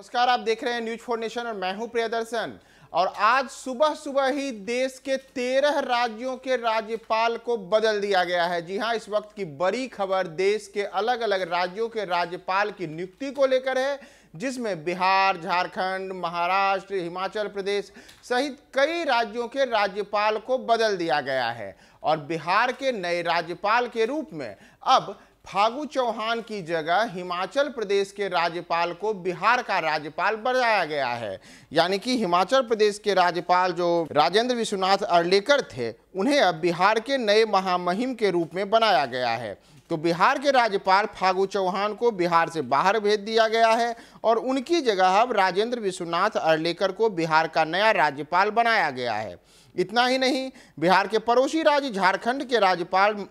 नमस्कार, आप देख रहे हैं न्यूज फॉर नेशन और मैं हूं प्रियदर्शन। और आज सुबह सुबह ही देश के 13 राज्यों के राज्यपाल को बदल दिया गया है। जी हां, इस वक्त की बड़ी खबर देश के अलग अलग राज्यों के राज्यपाल की नियुक्ति को लेकर है, जिसमें बिहार, झारखंड, महाराष्ट्र, हिमाचल प्रदेश सहित कई राज्यों के राज्यपाल को बदल दिया गया है। और बिहार के नए राज्यपाल के रूप में अब फागू चौहान की जगह हिमाचल प्रदेश के राज्यपाल को बिहार का राज्यपाल बनाया गया है। यानी कि हिमाचल प्रदेश के राज्यपाल जो राजेंद्र विश्वनाथ अर्लेकर थे, उन्हें अब बिहार के नए महामहिम के रूप में बनाया गया है। तो बिहार के राज्यपाल फागू चौहान को बिहार से बाहर भेज दिया गया है और उनकी जगह अब राजेंद्र विश्वनाथ अर्लेकर को बिहार का नया राज्यपाल बनाया गया है। इतना ही नहीं, बिहार के पड़ोसी राज्य झारखंड के राज्यपाल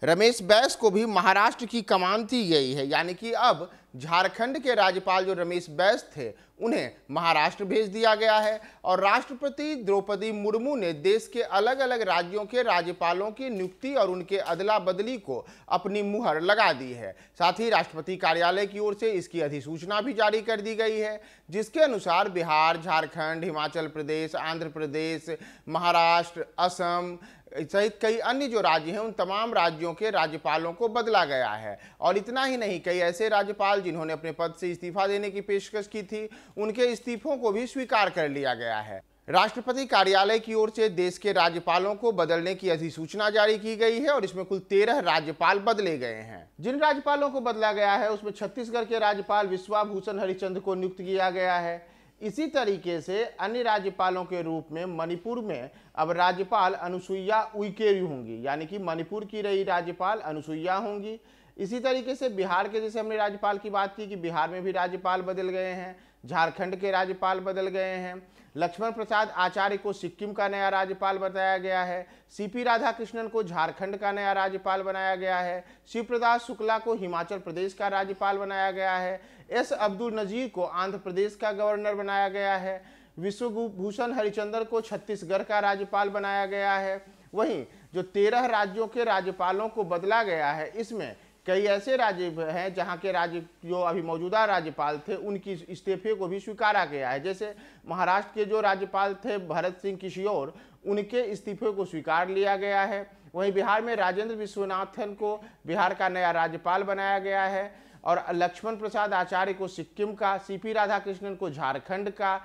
रमेश बैस को भी महाराष्ट्र की कमान दी गई है। यानी कि अब झारखंड के राज्यपाल जो रमेश बैस थे, उन्हें महाराष्ट्र भेज दिया गया है। और राष्ट्रपति द्रौपदी मुर्मू ने देश के अलग अलग राज्यों के राज्यपालों की नियुक्ति और उनके अदला बदली को अपनी मुहर लगा दी है। साथ ही राष्ट्रपति कार्यालय की ओर से इसकी अधिसूचना भी जारी कर दी गई है, जिसके अनुसार बिहार, झारखंड, हिमाचल प्रदेश, आंध्र प्रदेश, महाराष्ट्र, असम सहित कई अन्य जो राज्य हैं, उन तमाम राज्यों के राज्यपालों को बदला गया है। और इतना ही नहीं, कई ऐसे राज्यपाल जिन्होंने अपने पद से इस्तीफा देने की पेशकश की थी, उनके इस्तीफों को भी स्वीकार कर लिया गया है। राष्ट्रपति कार्यालय की ओर से देश के राज्यपालों को बदलने की अधिसूचना जारी की गई है और इसमें कुल 13 राज्यपाल बदले गए हैं। जिन राज्यपालों को बदला गया है उसमें छत्तीसगढ़ के राज्यपाल विश्वाभूषण हरिचंद को नियुक्त किया गया है। इसी तरीके से अन्य राज्यपालों के रूप में मणिपुर में अब राज्यपाल अनुसुईया उइके होंगी, यानी कि मणिपुर की रही राज्यपाल अनुसुईया होंगी। इसी तरीके से बिहार के, जैसे हमने राज्यपाल की बात की कि बिहार में भी राज्यपाल बदल गए हैं, झारखंड के राज्यपाल बदल गए हैं। लक्ष्मण प्रसाद आचार्य को सिक्किम का नया राज्यपाल बताया गया है। सीपी राधाकृष्णन को झारखंड का नया राज्यपाल बनाया गया है। शिवप्रदास शुक्ला को हिमाचल प्रदेश का राज्यपाल बनाया गया है। एस अब्दुल नजीर को आंध्र प्रदेश का गवर्नर बनाया गया है। विश्वभूषण हरिचंदन को छत्तीसगढ़ का राज्यपाल बनाया गया है। वहीं जो 13 राज्यों के राज्यपालों को बदला गया है, इसमें कई ऐसे राज्य हैं जहां के राज्य जो अभी मौजूदा राज्यपाल थे, उनकी इस्तीफे को भी स्वीकारा गया है। जैसे महाराष्ट्र के जो राज्यपाल थे भरत सिंह किशोर, उनके इस्तीफे को स्वीकार लिया गया है। वहीं बिहार में राजेंद्र विश्वनाथन को बिहार का नया राज्यपाल बनाया गया है और लक्ष्मण प्रसाद आचार्य को सिक्किम का, सीपी राधाकृष्णन को झारखंड का,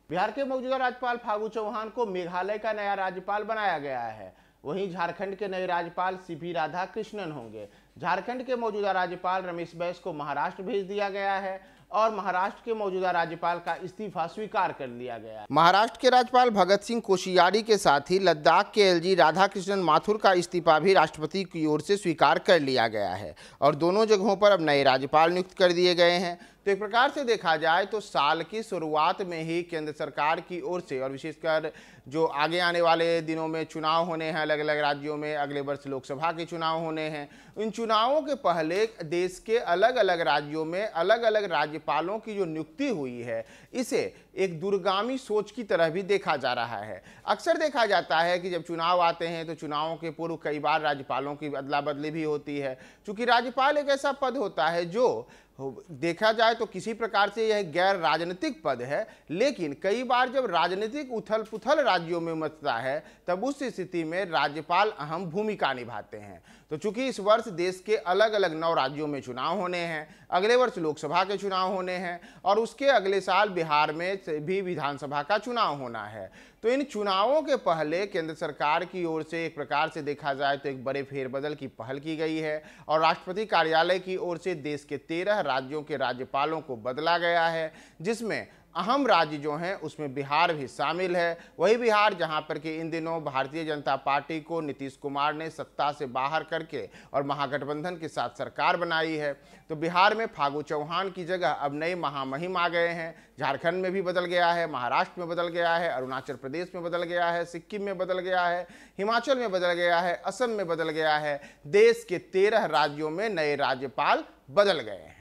बिहार के मौजूदा राज्यपाल फागू चौहान को मेघालय का नया राज्यपाल बनाया गया है। वहीं झारखंड के नए राज्यपाल सीपी राधाकृष्णन होंगे। झारखंड के मौजूदा राज्यपाल रमेश बैस को महाराष्ट्र भेज दिया गया है और महाराष्ट्र के मौजूदा राज्यपाल का इस्तीफा स्वीकार कर लिया गया है। महाराष्ट्र के राज्यपाल भगत सिंह कोश्यारी के साथ ही लद्दाख के एलजी राधाकृष्णन माथुर का इस्तीफा भी राष्ट्रपति की ओर से स्वीकार कर लिया गया है और दोनों जगहों पर अब नए राज्यपाल नियुक्त कर दिए गए हैं। तो एक प्रकार से देखा जाए तो साल की शुरुआत में ही केंद्र सरकार की ओर से, और विशेषकर जो आगे आने वाले दिनों में चुनाव होने हैं अलग अलग राज्यों में, अगले वर्ष लोकसभा के चुनाव होने हैं, इन चुनावों के पहले देश के अलग अलग राज्यों में अलग अलग राज्यपालों की जो नियुक्ति हुई है, इसे एक दूरगामी सोच की तरह भी देखा जा रहा है। अक्सर देखा जाता है कि जब चुनाव आते हैं तो चुनावों के पूर्व कई बार राज्यपालों की अदला बदली भी होती है। चूंकि राज्यपाल एक ऐसा पद होता है जो देखा जाए तो किसी प्रकार से यह गैर राजनीतिक पद है, लेकिन कई बार जब राजनीतिक उथल पुथल राज्यों में मचता है तब उस स्थिति में राज्यपाल अहम भूमिका निभाते हैं। तो चूंकि इस वर्ष देश के अलग अलग 9 राज्यों में चुनाव होने हैं, अगले वर्ष लोकसभा के चुनाव होने हैं और उसके अगले साल बिहार में भी विधानसभा का चुनाव होना है, तो इन चुनावों के पहले केंद्र सरकार की ओर से एक प्रकार से देखा जाए तो एक बड़े फेरबदल की पहल की गई है और राष्ट्रपति कार्यालय की ओर से देश के 13 राज्यों के राज्यपालों को बदला गया है, जिसमें अहम राज्य जो हैं उसमें बिहार भी शामिल है। वही बिहार जहां पर कि इन दिनों भारतीय जनता पार्टी को नीतीश कुमार ने सत्ता से बाहर करके और महागठबंधन के साथ सरकार बनाई है। तो बिहार में फागू चौहान की जगह अब नए महामहिम आ गए हैं। झारखंड में भी बदल गया है, महाराष्ट्र में बदल गया है, अरुणाचल प्रदेश में बदल गया है, सिक्किम में बदल गया है, हिमाचल में बदल गया है, असम में बदल गया है। देश के 13 राज्यों में नए राज्यपाल बदल गए हैं।